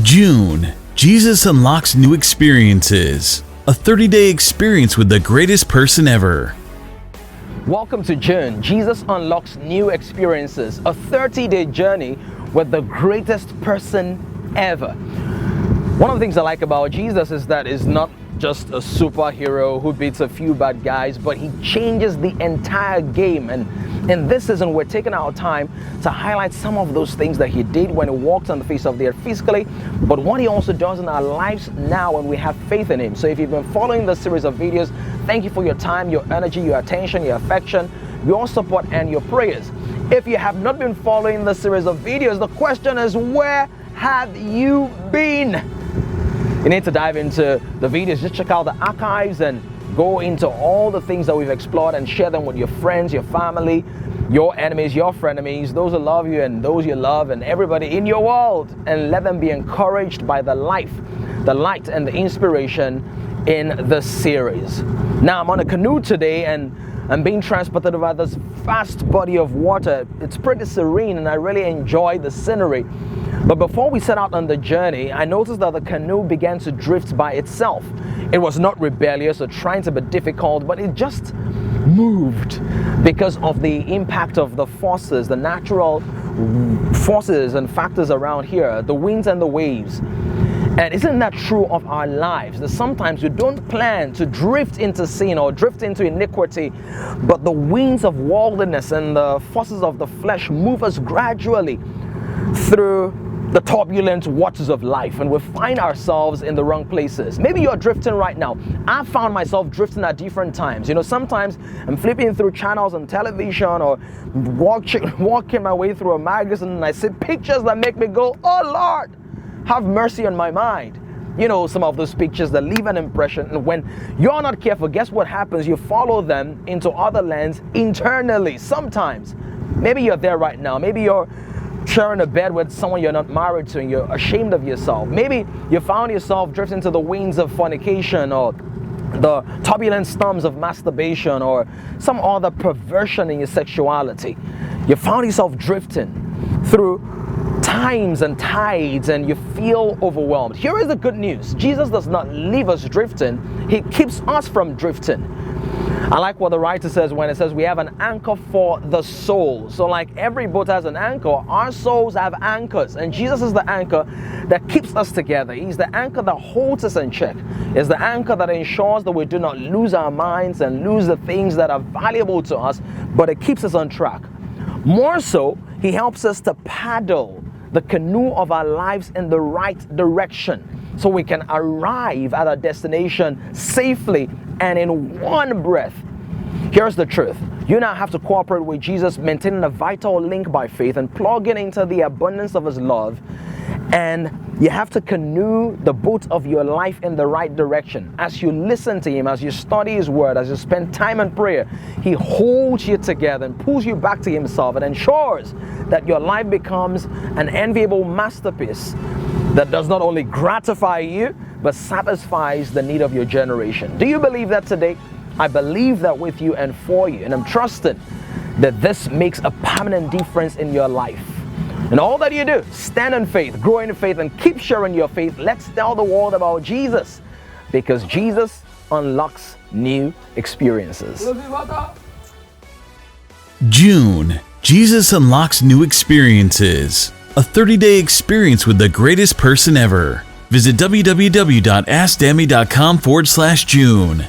June, Jesus unlocks new experiences. A 30-day experience with the greatest person ever. Welcome to June. Jesus unlocks new experiences. A 30-day journey with the greatest person ever. One of the things I like about Jesus is that he's not just a superhero who beats a few bad guys, but he changes the entire game. And in this season, we're taking our time to highlight some of those things that he did when he walked on the face of the earth physically, but what he also does in our lives now when we have faith in him. So if you've been following this series of videos, thank you for your time, your energy, your attention, your affection, your support, and your prayers. If you have not been following this series of videos, the question is, where have you been? You need to dive into the videos. Just check out the archives and go into all the things that we've explored and share them with your friends, your family, your enemies, your frenemies, those who love you and those you love, and everybody in your world, and let them be encouraged by the life, the light, and the inspiration in this series. Now, I'm on a canoe today and I'm being transported over this vast body of water. It's pretty serene and I really enjoy the scenery. But before we set out on the journey, I noticed that the canoe began to drift by itself. It was not rebellious or trying to be difficult, but it just moved because of the impact of the forces, the natural forces and factors around here, the winds and the waves. And isn't that true of our lives? That sometimes we don't plan to drift into sin or drift into iniquity, but the winds of worldliness and the forces of the flesh move us gradually through the turbulent waters of life, and we find ourselves in the wrong places. Maybe you're drifting right now. I found myself drifting at different times. You know, sometimes I'm flipping through channels on television or walking my way through a magazine and I see pictures that make me go, oh Lord, have mercy on my mind. You know, some of those pictures that leave an impression, and when you're not careful, guess what happens? You follow them into other lands internally. Sometimes, maybe you're there right now. Maybe you're sharing a bed with someone you're not married to and you're ashamed of yourself. Maybe you found yourself drifting to the winds of fornication or the turbulent storms of masturbation or some other perversion in your sexuality. You found yourself drifting through times and tides and you feel overwhelmed. Here is the good news. Jesus does not leave us drifting. He keeps us from drifting. I like what the writer says when it says we have an anchor for the soul. So like every boat has an anchor, our souls have anchors, and Jesus is the anchor that keeps us together. He's the anchor that holds us in check. He's the anchor that ensures that we do not lose our minds and lose the things that are valuable to us, but it keeps us on track. More so, he helps us to paddle the canoe of our lives in the right direction so we can arrive at our destination safely and in one breath. Here's the truth. You now have to cooperate with Jesus, maintaining a vital link by faith and plugging into the abundance of his love. And you have to canoe the boat of your life in the right direction. As you listen to him, as you study his word, as you spend time in prayer, he holds you together and pulls you back to himself and ensures that your life becomes an enviable masterpiece that does not only gratify you, but satisfies the need of your generation. Do you believe that today? I believe that with you and for you, and I'm trusting that this makes a permanent difference in your life. And all that you do, stand in faith, grow in faith, and keep sharing your faith. Let's tell the world about Jesus, because Jesus unlocks new experiences. June, Jesus unlocks new experiences. A 30-day experience with the greatest person ever. Visit www.askdammy.com/June.